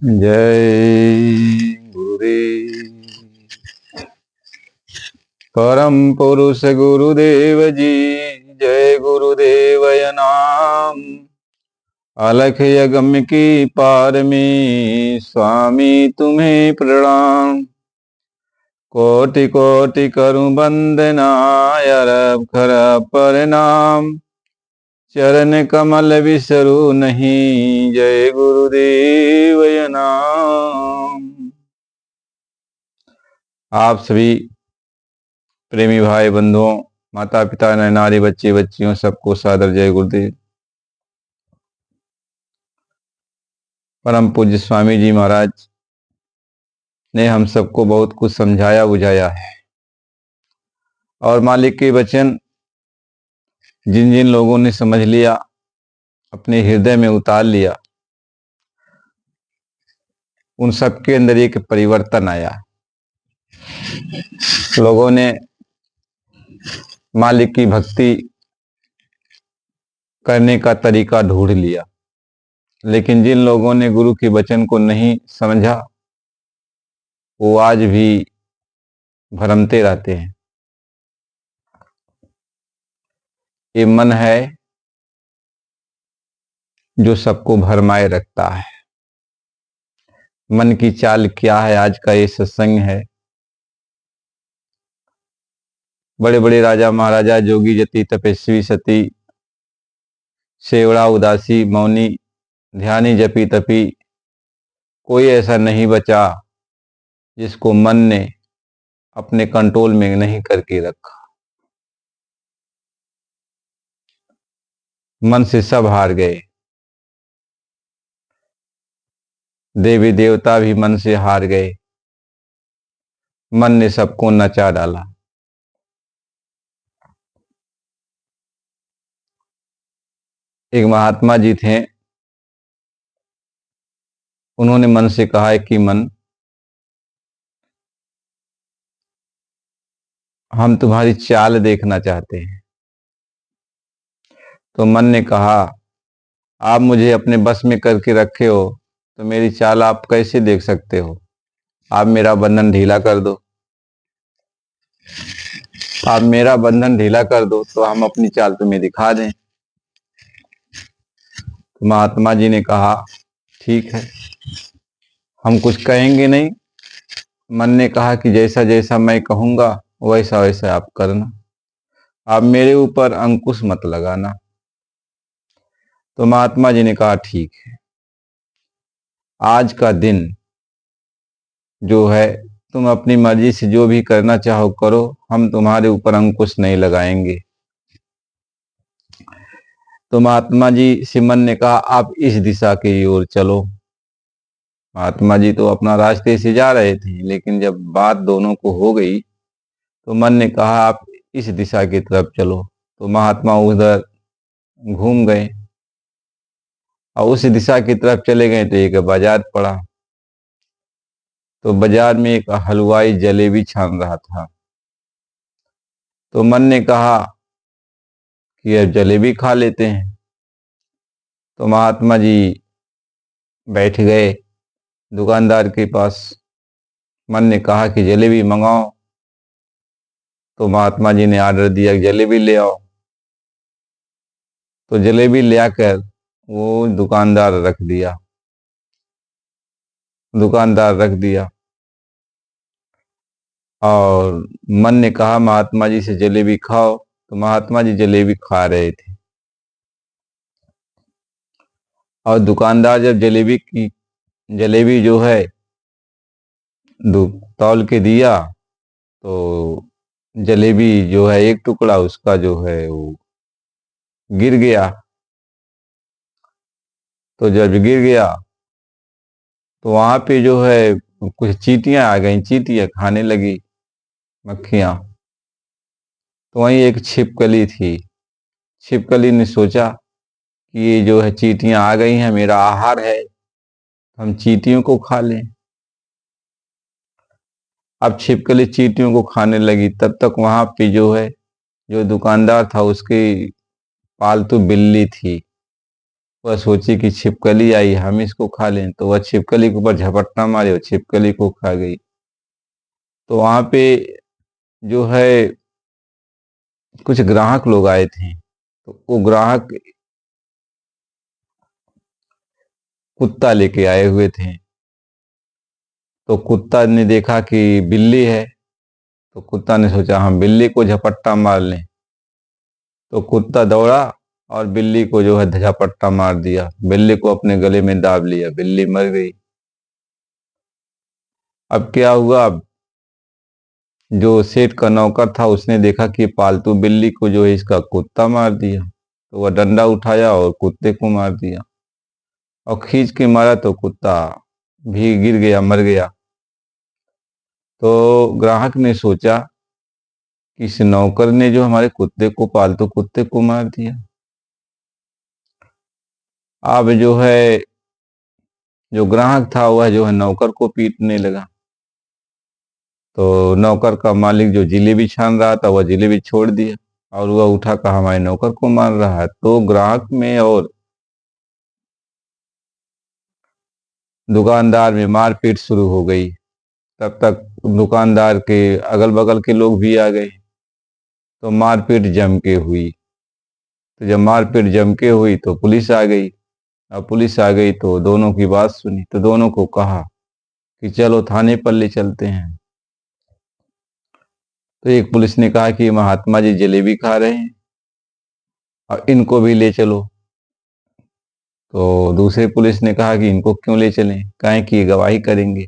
जय गुरुदेव। परम पुरुष गुरुदेव जी, जय गुरुदेवय नाम। अलख यगम की पार में स्वामी तुम्हें प्रणाम। कोटि कोटि करूं वंदना, अरब खरब प्रणाम। चरण कमल विसरू नहीं, जय गुरुदेवय नाम। आप सभी प्रेमी भाई बंधुओं, माता पिता, नारी बच्चे बच्चियों, सबको सादर जय गुरुदेव। परम पूज्य स्वामी जी महाराज ने हम सबको बहुत कुछ समझाया बुझाया है, और मालिक के वचन जिन जिन लोगों ने समझ लिया, अपने हृदय में उतार लिया, उन सबके अंदर एक परिवर्तन आया। लोगों ने मालिक की भक्ति करने का तरीका ढूंढ लिया, लेकिन जिन लोगों ने गुरु के वचन को नहीं समझा, वो आज भी भ्रमते रहते हैं। ये मन है जो सबको भरमाए रखता है। मन की चाल क्या है, आज का ये सत्संग है। बड़े बड़े राजा महाराजा, जोगी जति, तपस्वी सती, सेवड़ा उदासी, मौनी ध्यानी, जपी तपी, कोई ऐसा नहीं बचा जिसको मन ने अपने कंट्रोल में नहीं करके रखा। मन से सब हार गए। देवी देवता भी मन से हार गए। मन ने सबको नचा डाला। एक महात्मा जी थे, उन्होंने मन से कहा है कि मन, हम तुम्हारी चाल देखना चाहते हैं। तो मन ने कहा, आप मुझे अपने बस में करके रखे हो, तो मेरी चाल आप कैसे देख सकते हो? आप मेरा बंधन ढीला कर दो। आप मेरा बंधन ढीला कर दो तो हम अपनी चाल तुम्हें दिखा दें। तो महात्मा जी ने कहा, ठीक है, हम कुछ कहेंगे नहीं। मन ने कहा कि जैसा जैसा मैं कहूंगा वैसा वैसा आप करना, आप मेरे ऊपर अंकुश मत लगाना। तो महात्मा जी ने कहा, ठीक है, आज का दिन जो है, तुम अपनी मर्जी से जो भी करना चाहो करो, हम तुम्हारे ऊपर अंकुश नहीं लगाएंगे। तो महात्मा जी से मन ने कहा, आप इस दिशा की ओर चलो। महात्मा जी तो अपना रास्ते से जा रहे थे, लेकिन जब बात दोनों को हो गई तो मन ने कहा, आप इस दिशा की तरफ चलो। तो महात्मा उधर घूम गए और उस दिशा की तरफ चले गए तो एक बाजार पड़ा। तो बाजार में एक हलवाई जलेबी छान रहा था। तो मन ने कहा कि अब जलेबी खा लेते हैं। तो महात्मा जी बैठ गए दुकानदार के पास। मन ने कहा कि जलेबी मंगाओ। तो महात्मा जी ने ऑर्डर दिया कि जलेबी ले आओ। तो जलेबी ले आकर वो दुकानदार रख दिया। और मन ने कहा महात्मा जी से जलेबी खाओ। तो महात्मा जी जलेबी खा रहे थे, और दुकानदार जब जलेबी जो है तौल के दिया, तो जलेबी जो है एक टुकड़ा उसका जो है वो गिर गया। तो जब गिर गया तो वहां पे जो है कुछ चींटियां आ गई, चींटियां खाने लगी, मक्खियां। तो वहीं एक छिपकली थी। छिपकली ने सोचा कि ये जो है चींटियां आ गई हैं, मेरा आहार है, हम चींटियों को खा लें। अब छिपकली चींटियों को खाने लगी, तब तक वहां पे जो है, जो दुकानदार था उसकी पालतू बिल्ली थी, वह सोची कि छिपकली आई, हम इसको खा लें, तो वह छिपकली के ऊपर झपट्टा मारे और छिपकली को खा गई। तो वहां पे जो है कुछ ग्राहक लोग आए थे, तो वो ग्राहक कुत्ता लेके आए हुए थे। तो कुत्ता ने देखा कि बिल्ली है, तो कुत्ता ने सोचा हम बिल्ली को झपट्टा मार लें। तो कुत्ता दौड़ा और बिल्ली को जो है झपट्टा मार दिया, बिल्ली को अपने गले में दाब लिया, बिल्ली मर गई। अब क्या हुआ, अब जो सेठ का नौकर था उसने देखा कि पालतू बिल्ली को जो है इसका कुत्ता मार दिया, तो वह डंडा उठाया और कुत्ते को मार दिया और खींच के मारा, तो कुत्ता भी गिर गया, मर गया। तो ग्राहक ने सोचा कि इस नौकर ने जो हमारे कुत्ते को, पालतू कुत्ते को मार दिया। अब जो है जो ग्राहक था वह जो है नौकर को पीटने लगा। तो नौकर का मालिक जो जिलेबी छान रहा था वह जिलेबी छोड़ दिया और वह उठा कहा हमारे नौकर को मार रहा है। तो ग्राहक में और दुकानदार में मारपीट शुरू हो गई। तब तक दुकानदार के अगल बगल के लोग भी आ गए, तो मारपीट जम के हुई। तो जब मारपीट जम के हुई तो पुलिस आ गई। अब पुलिस आ गई तो दोनों की बात सुनी, तो दोनों को कहा कि चलो थाने पर ले चलते हैं। तो एक पुलिस ने कहा कि महात्मा जी जलेबी खा रहे हैं और इनको भी ले चलो। तो दूसरे पुलिस ने कहा कि इनको क्यों ले चलें, काहे कि ये गवाही करेंगे।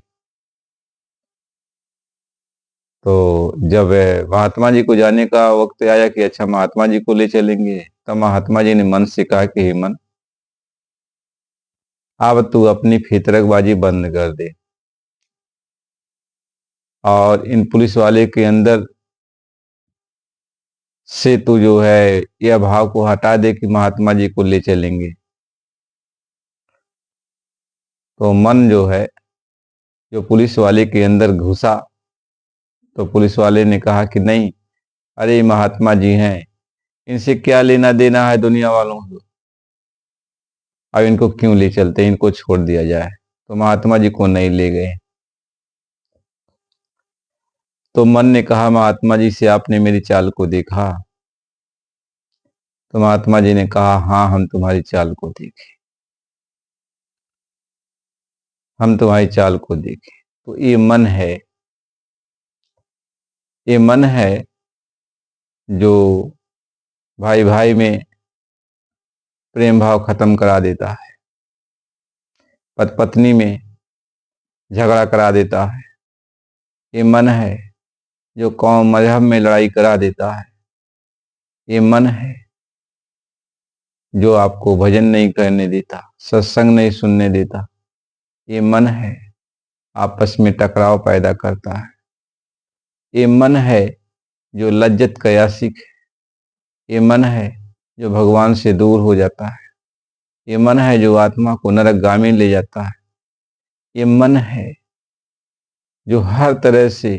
तो जब महात्मा जी को जाने का वक्त आया कि अच्छा महात्मा जी को ले चलेंगे, तब महात्मा जी ने मन से कहा कि हे मन, अब तू अपनी फितरकबाजी बंद कर दे और इन पुलिस वाले के अंदर से तू जो है यह भाव को हटा दे कि महात्मा जी को ले चलेंगे। तो मन जो है जो पुलिस वाले के अंदर घुसा, तो पुलिस वाले ने कहा कि नहीं, अरे महात्मा जी हैं, इनसे क्या लेना देना है दुनिया वालों को, अब इनको क्यों ले चलते, इनको छोड़ दिया जाए। तो महात्मा जी को नहीं ले गए। तो मन ने कहा महात्मा जी से आपने मेरी चाल को देखा। तो महात्मा जी ने कहा हाँ, हम तुम्हारी चाल को देखे, हम तुम्हारी चाल को देखे। तो ये मन है जो भाई भाई में प्रेम भाव खत्म करा देता है, पति पत्नी में झगड़ा करा देता है। ये मन है जो कौम मजहब में लड़ाई करा देता है। ये मन है जो आपको भजन नहीं करने देता, सत्संग नहीं सुनने देता। ये मन है आपस में टकराव पैदा करता है। ये मन है जो लज्जत का यासिक है। ये मन है जो भगवान से दूर हो जाता है। ये मन है जो आत्मा को नरकगामी ले जाता है। ये मन है जो हर तरह से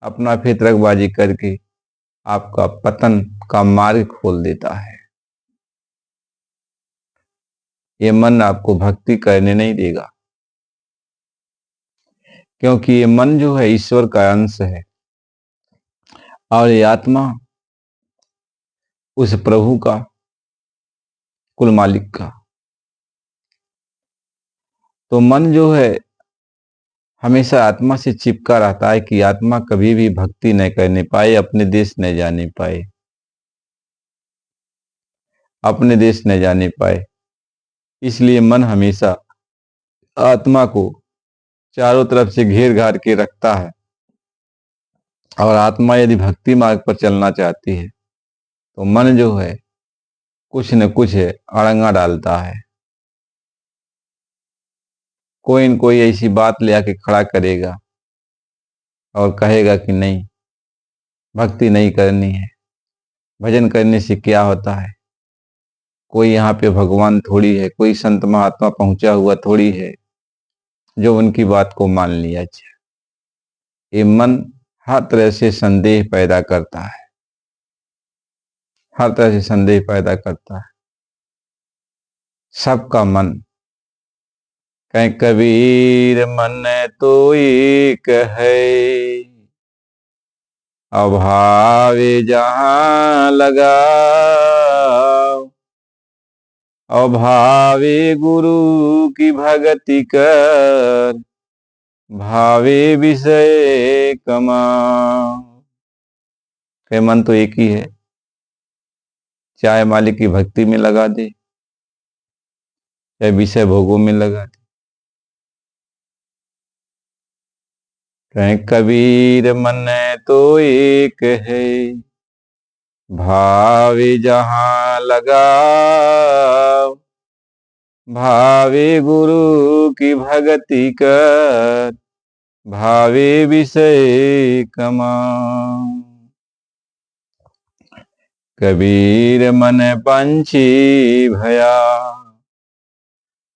अपना फितरकबाजी करके आपका पतन का मार्ग खोल देता है। ये मन आपको भक्ति करने नहीं देगा, क्योंकि ये मन जो है ईश्वर का अंश है और ये आत्मा उस प्रभु का, कुल मालिक का। तो मन जो है हमेशा आत्मा से चिपका रहता है कि आत्मा कभी भी भक्ति न करने पाए, अपने देश न जाने पाए, अपने देश न जाने पाए। इसलिए मन हमेशा आत्मा को चारों तरफ से घेर घार के रखता है। और आत्मा यदि भक्ति मार्ग पर चलना चाहती है तो मन जो है कुछ न कुछ अड़ंगा डालता है, कोई न कोई ऐसी बात ले आके खड़ा करेगा और कहेगा कि नहीं, भक्ति नहीं करनी है, भजन करने से क्या होता है, कोई यहाँ पे भगवान थोड़ी है, कोई संत महात्मा पहुंचा हुआ थोड़ी है जो उनकी बात को मान लिया। अच्छा, ये मन हर तरह से संदेह पैदा करता है, हर तरह से संदेह पैदा करता है। सबका मन। कहीं कबीर मन तो एक है, अभावे जहां लगा, अभावे गुरु की भगति कर, भावे विषय कमा। कहीं मन तो एक ही है, चाहे मालिक की भक्ति में लगा दे, चाहे विषय भोगों में लगा दे। कहीं कबीर मन तो एक है, भावे जहां लगा, भावे गुरु की भक्ति कर, भावे विषय कमा। कबीर मन पंछी भया,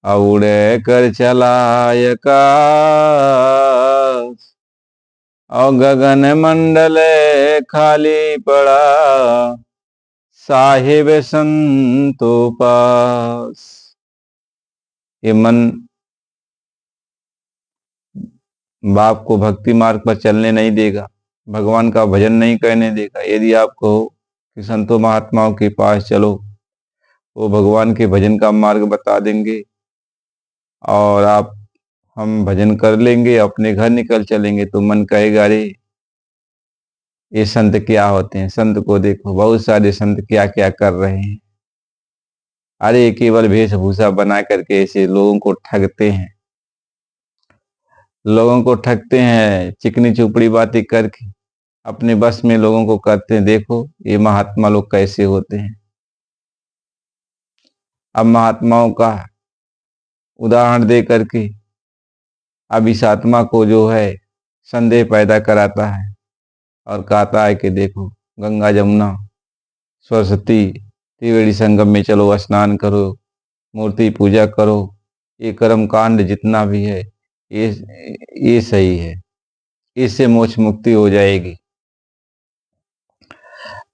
उड़े कर चलाय आकाश, और गगन मंडल खाली पड़ा, साहिब संतो पास। ये मन बाप को भक्ति मार्ग पर चलने नहीं देगा, भगवान का भजन नहीं करने देगा। यदि आप कहो कि संतों महात्माओं के पास चलो, वो भगवान के भजन का मार्ग बता देंगे और हम भजन कर लेंगे, अपने घर निकल चलेंगे, तो मन कहेगा अरे ये संत क्या होते हैं, संत को देखो, बहुत सारे संत क्या क्या कर रहे हैं। अरे केवल वेशभूषा बना करके ऐसे लोगों को ठगते हैं, लोगों को ठगते हैं, चिकनी चुपड़ी बातें करके अपने बस में लोगों को करते हैं। देखो ये महात्मा लोग कैसे होते हैं। अब महात्माओं का उदाहरण दे करके अब इस आत्मा को जो है संदेह पैदा कराता है और कहता है कि देखो गंगा जमुना सरस्वती त्रिवेणी संगम में चलो, स्नान करो, मूर्ति पूजा करो, ये कर्म कांड जितना भी है ये सही है, इससे मोक्ष मुक्ति हो जाएगी।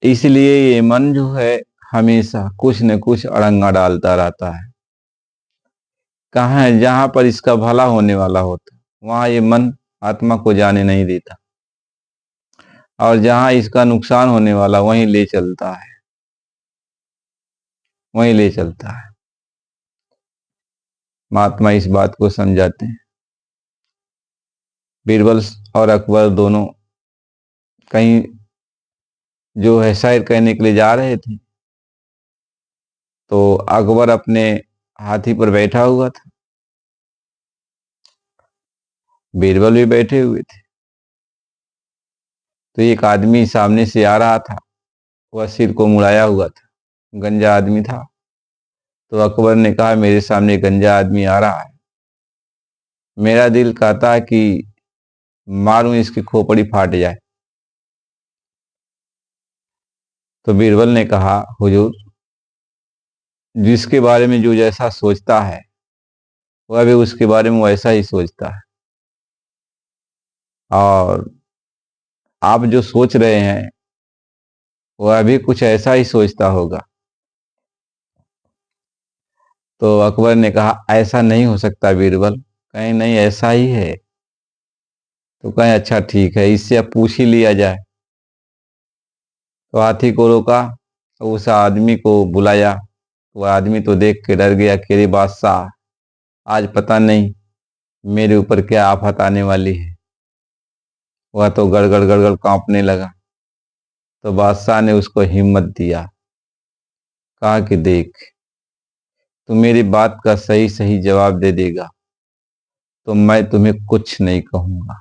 इसलिए ये मन जो है हमेशा कुछ न कुछ अड़ंगा डालता रहता है। कहाँ है जहां पर इसका भला होने वाला होता वहां ये मन आत्मा को जाने नहीं देता, और जहां इसका नुकसान होने वाला वहीं ले चलता है, वहीं ले चलता है। महात्मा इस बात को समझाते हैं। बीरबल और अकबर दोनों कहीं जो है सैर करने के लिए जा रहे थे, तो अकबर अपने हाथी पर बैठा हुआ था, बीरबल भी बैठे हुए थे। तो एक आदमी सामने से आ रहा था, वह सिर को मुड़ाया हुआ था, गंजा आदमी था। तो अकबर ने कहा मेरे सामने गंजा आदमी आ रहा है, मेरा दिल कहता है कि मारूं इसकी खोपड़ी फाट जाए। तो बीरबल ने कहा हुजूर, जिसके बारे में जो जैसा सोचता है वह भी उसके बारे में वैसा ही सोचता है, और आप जो सोच रहे हैं वह भी कुछ ऐसा ही सोचता होगा। तो अकबर ने कहा ऐसा नहीं हो सकता बीरबल। कहीं नहीं ऐसा ही है। तो कहीं अच्छा ठीक है, इससे अब पूछ ही लिया जाए। तो हाथी को रोका, उस आदमी को बुलाया। वह आदमी तो देख के डर गया कि अरे बादशाह, आज पता नहीं मेरे ऊपर क्या आफत आने वाली है। वह तो गड़गड़ गड़गड़ कांपने लगा। तो बादशाह ने उसको हिम्मत दिया, कहा कि देख, तू मेरी बात का सही सही जवाब दे देगा तो मैं तुम्हें कुछ नहीं कहूंगा,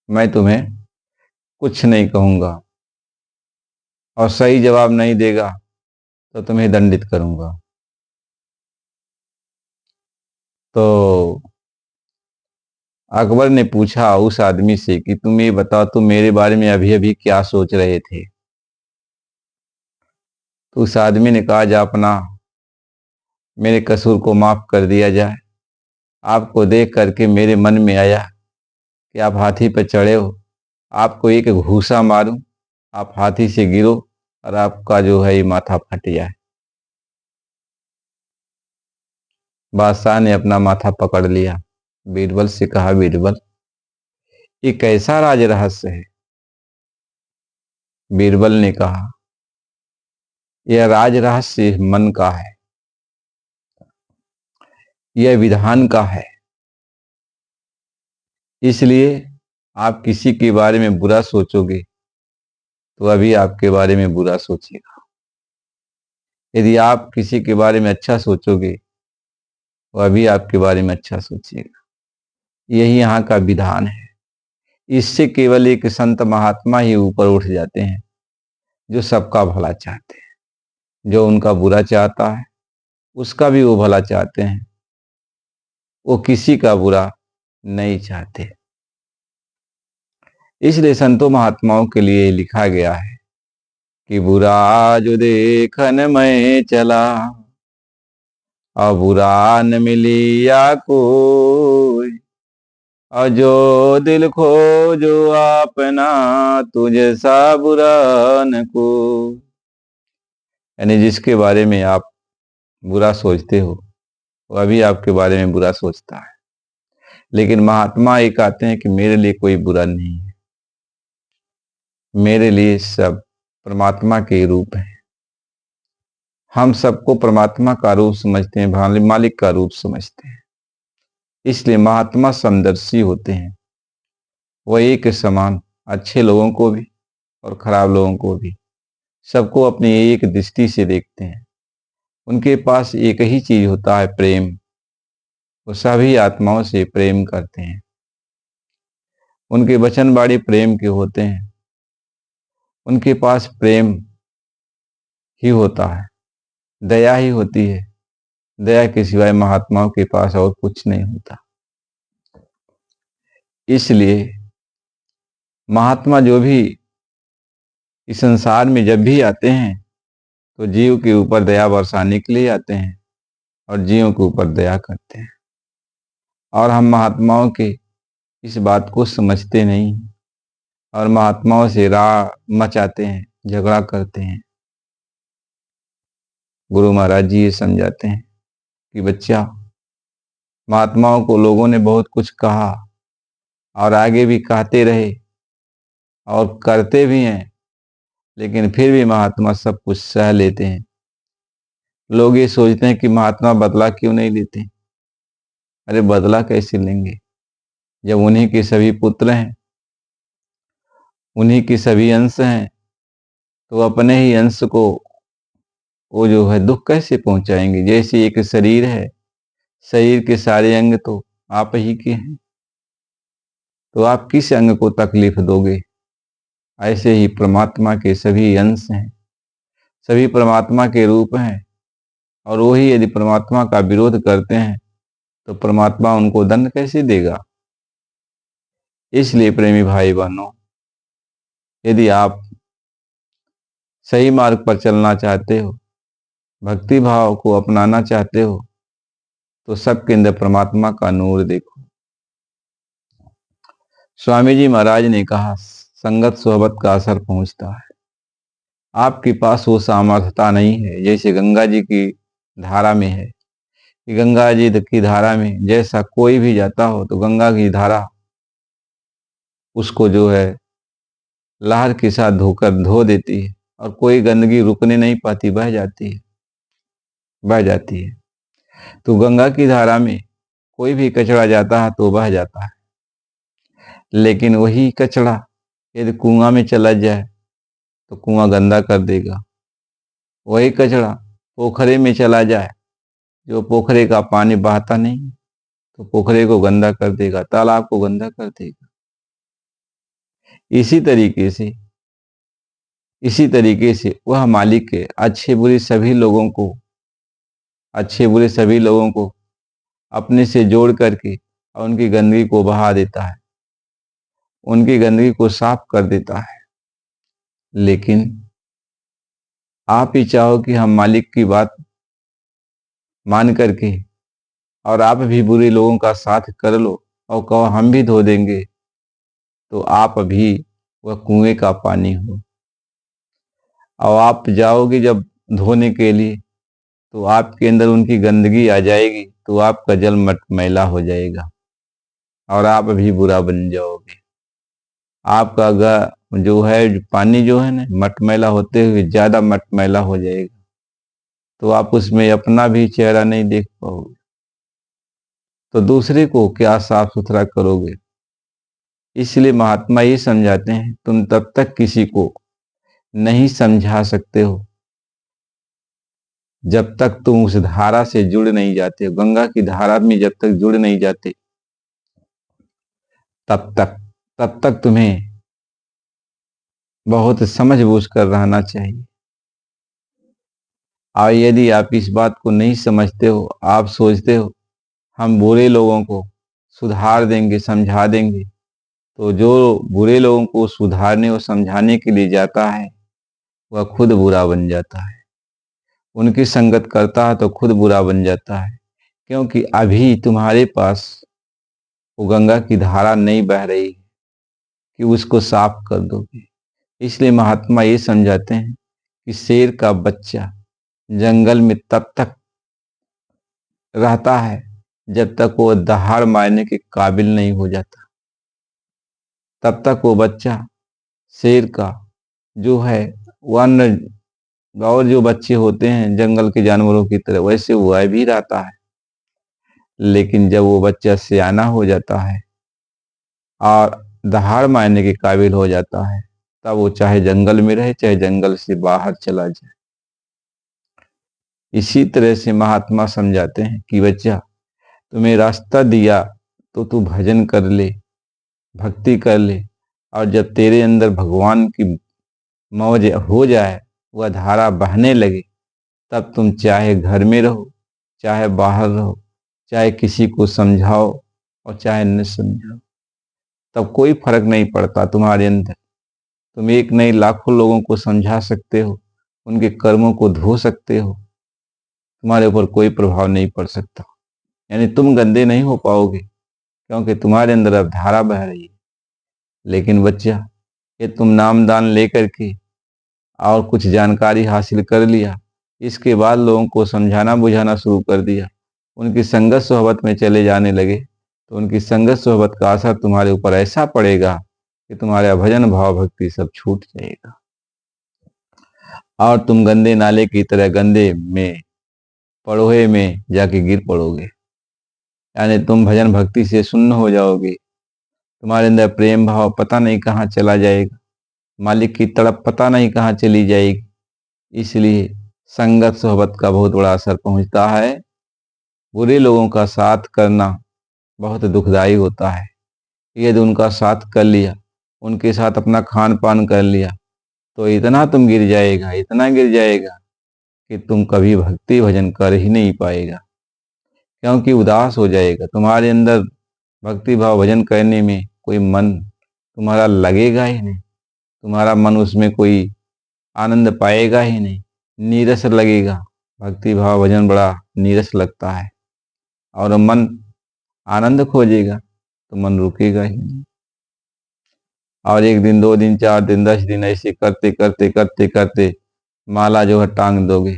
मैं तुम्हें कुछ नहीं कहूंगा, और सही जवाब नहीं देगा तो तुम्हें दंडित करूंगा। तो अकबर ने पूछा उस आदमी से कि तुम ये बताओ, तुम मेरे बारे में अभी अभी क्या सोच रहे थे। तो उस आदमी ने कहा जापना, मेरे कसूर को माफ कर दिया जाए। आपको देख करके मेरे मन में आया कि आप हाथी पर चढ़े हो, आपको एक घूसा मारूं, आप हाथी से गिरो और आपका जो है ये माथा फट जाए। बादशाह ने अपना माथा पकड़ लिया, बीरबल से कहा, बीरबल ये कैसा राज रहस्य है? बीरबल ने कहा, यह राज रहस्य मन का है, यह विधान का है। इसलिए आप किसी के बारे में बुरा सोचोगे तो अभी आपके बारे में बुरा सोचेगा। यदि आप किसी के बारे में अच्छा सोचोगे तो अभी आपके बारे में अच्छा सोचेगा। यही यहाँ का विधान है। इससे केवल एक संत महात्मा ही ऊपर उठ जाते हैं, जो सबका भला चाहते हैं। जो उनका बुरा चाहता है उसका भी वो भला चाहते हैं, वो किसी का बुरा नहीं चाहते। इसलिए संतों महात्माओं के लिए लिखा गया है कि बुरा जो देखन मैं चला, और बुरा न मिली या कोई, और जो दिल खो जो अपना तुझे सा बुरा न को। यानी जिसके बारे में आप बुरा सोचते हो वो अभी आपके बारे में बुरा सोचता है। लेकिन महात्मा एक आते हैं कि मेरे लिए कोई बुरा नहीं है, मेरे लिए सब परमात्मा के रूप हैं। हम सबको परमात्मा का रूप समझते हैं, मालिक का रूप समझते हैं। इसलिए महात्मा समदर्शी होते हैं। वह एक समान अच्छे लोगों को भी और खराब लोगों को भी सबको अपनी एक दृष्टि से देखते हैं। उनके पास एक ही चीज होता है, प्रेम। वो सभी आत्माओं से प्रेम करते हैं। उनके वचन बाड़ी प्रेम के होते हैं। उनके पास प्रेम ही होता है, दया ही होती है। दया के सिवाय महात्माओं के पास और कुछ नहीं होता। इसलिए महात्मा जो भी इस संसार में जब भी आते हैं तो जीव के ऊपर दया बरसाने के लिए आते हैं और जीवों के ऊपर दया करते हैं। और हम महात्माओं के इस बात को समझते नहीं और महात्माओं से राह मचाते हैं, झगड़ा करते हैं। गुरु महाराज जी ये समझाते हैं कि बच्चा, महात्माओं को लोगों ने बहुत कुछ कहा और आगे भी कहते रहे और करते भी हैं, लेकिन फिर भी महात्मा सब कुछ सह लेते हैं। लोग ये सोचते हैं कि महात्मा बदला क्यों नहीं लेते। अरे बदला कैसे लेंगे जब उन्हीं के सभी पुत्र हैं, उन्हीं के सभी अंश हैं, तो अपने ही अंश को वो जो है दुख कैसे पहुंचाएंगे। जैसे एक शरीर है, शरीर के सारे अंग तो आप ही के हैं, तो आप किस अंग को तकलीफ दोगे। ऐसे ही परमात्मा के सभी अंश हैं, सभी परमात्मा के रूप हैं, और वही यदि परमात्मा का विरोध करते हैं तो परमात्मा उनको दंड कैसे देगा। इसलिए प्रेमी भाई बहनों, यदि आप सही मार्ग पर चलना चाहते हो, भक्ति भाव को अपनाना चाहते हो, तो सबके अंदर परमात्मा का नूर देखो। स्वामी जी महाराज ने कहा, संगत सोहबत का असर पहुंचता है। आपके पास वो सामर्थ्यता नहीं है जैसे गंगा जी की धारा में है कि गंगा जी की धारा में जैसा कोई भी जाता हो तो गंगा की धारा उसको जो है लहर के साथ धोकर धो देती है और कोई गंदगी रुकने नहीं पाती, बह जाती है, बह जाती है। तो गंगा की धारा में कोई भी कचरा जाता है तो बह जाता है, लेकिन वही कचरा यदि कुआं में चला जाए तो कुआं गंदा कर देगा। वही कचरा पोखरे में चला जाए, जो पोखरे का पानी बहता नहीं तो पोखरे को गंदा कर देगा, तालाब को गंदा कर देगा। इसी तरीके से वह मालिक के अच्छे बुरे सभी लोगों को अपने से जोड़ करके और उनकी गंदगी को बहा देता है, उनकी गंदगी को साफ कर देता है। लेकिन आप ही चाहो कि हम मालिक की बात मान करके और आप भी बुरे लोगों का साथ कर लो और कहो हम भी धो देंगे, तो आप भी वह कुएं का पानी हो। और आप जाओगे जब धोने के लिए तो आपके अंदर उनकी गंदगी आ जाएगी, तो आपका जल मटमैला हो जाएगा और आप भी बुरा बन जाओगे। आपका जो है पानी जो है ना, मटमैला होते हुए ज्यादा मटमैला हो जाएगा, तो आप उसमें अपना भी चेहरा नहीं देख पाओगे, तो दूसरे को क्या साफ सुथरा करोगे। इसलिए महात्मा ये समझाते हैं, तुम तब तक किसी को नहीं समझा सकते हो जब तक तुम उस धारा से जुड़ नहीं जाते हो, गंगा की धारा में जब तक जुड़ नहीं जाते तब तक तुम्हें बहुत समझ बूझ कर रहना चाहिए। और यदि आप इस बात को नहीं समझते हो, आप सोचते हो हम बुरे लोगों को सुधार देंगे, समझा देंगे, तो जो बुरे लोगों को सुधारने और समझाने के लिए जाता है वह खुद बुरा बन जाता है। उनकी संगत करता है तो खुद बुरा बन जाता है, क्योंकि अभी तुम्हारे पास वो गंगा की धारा नहीं बह रही कि उसको साफ कर दोगे। इसलिए महात्मा ये समझाते हैं कि शेर का बच्चा जंगल में तब तक रहता है जब तक वो दहाड़ मारने के काबिल नहीं हो जाता। तब तक वो बच्चा शेर का जो है वन और जो बच्चे होते हैं जंगल के जानवरों की तरह, वैसे वह भी रहता है। लेकिन जब वो बच्चा सियाना हो जाता है और दहाड़ मारने के काबिल हो जाता है, तब वो चाहे जंगल में रहे चाहे जंगल से बाहर चला जाए। इसी तरह से महात्मा समझाते हैं कि बच्चा, तुम्हें रास्ता दिया तो तू भजन कर ले, भक्ति कर ले, और जब तेरे अंदर भगवान की मौज हो जाए, वह धारा बहने लगे, तब तुम चाहे घर में रहो चाहे बाहर रहो, चाहे किसी को समझाओ और चाहे न समझाओ, तब कोई फर्क नहीं पड़ता तुम्हारे अंदर। तुम एक नहीं लाखों लोगों को समझा सकते हो, उनके कर्मों को धो सकते हो, तुम्हारे ऊपर कोई प्रभाव नहीं पड़ सकता। यानी तुम गंदे नहीं हो पाओगे, क्योंकि तुम्हारे अंदर अब धारा बह रही है। लेकिन बच्चा, ये तुम नामदान लेकर के और कुछ जानकारी हासिल कर लिया, इसके बाद लोगों को समझाना बुझाना शुरू कर दिया, उनकी संगत सोहबत में चले जाने लगे, तो उनकी संगत सोहबत का असर तुम्हारे ऊपर ऐसा पड़ेगा कि तुम्हारा भजन भाव भक्ति सब छूट जाएगा और तुम गंदे नाले की तरह गंदे में पड़ोहे में जाके गिर पड़ोगे। यानी तुम भजन भक्ति से शून्य हो जाओगे, तुम्हारे अंदर प्रेम भाव पता नहीं कहाँ चला जाएगा, मालिक की तड़प पता नहीं कहाँ चली जाएगी। इसलिए संगत सोहबत का बहुत बड़ा असर पहुंचता है। बुरे लोगों का साथ करना बहुत दुखदाई होता है। यदि उनका साथ कर लिया, उनके साथ अपना खान पान कर लिया, तो इतना तुम गिर जाएगा, इतना गिर जाएगा कि तुम कभी भक्ति भजन कर ही नहीं पाएगा, क्योंकि उदास हो जाएगा। तुम्हारे अंदर भक्ति भाव भजन करने में कोई मन तुम्हारा लगेगा ही नहीं, तुम्हारा मन उसमें कोई आनंद पाएगा ही नहीं, नीरस लगेगा। भक्ति भाव भजन बड़ा नीरस लगता है और मन आनंद खोजेगा तो मन रुकेगा ही नहीं। और एक दिन, 2 दिन, 4 दिन, 10 दिन ऐसे करते करते करते करते माला जो है टांग दोगे,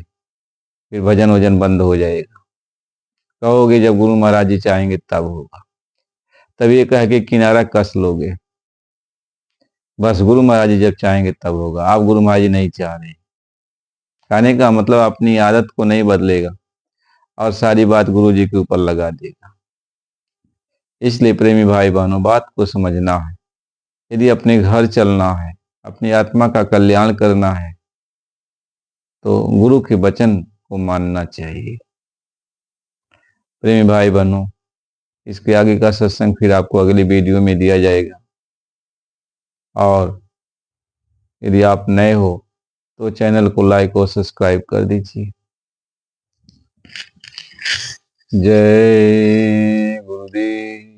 फिर भजन वजन बंद हो जाएगा। कहोगे जब गुरु महाराज जी चाहेंगे तब होगा, तब ये कह के किनारा कस लोगे, बस गुरु महाराज जी जब चाहेंगे तब होगा। आप गुरु महाराज जी नहीं चाह रहे, कहने का मतलब अपनी आदत को नहीं बदलेगा और सारी बात गुरु जी के ऊपर लगा देगा। इसलिए प्रेमी भाई बहनों, बात को समझना है। यदि अपने घर चलना है, अपनी आत्मा का कल्याण करना है, तो गुरु के वचन को मानना चाहिए। प्रेमी भाई बहनों, इसके आगे का सत्संग फिर आपको अगली वीडियो में दिया जाएगा। और यदि आप नए हो तो चैनल को लाइक और सब्सक्राइब कर दीजिए। जय गुरुदेव।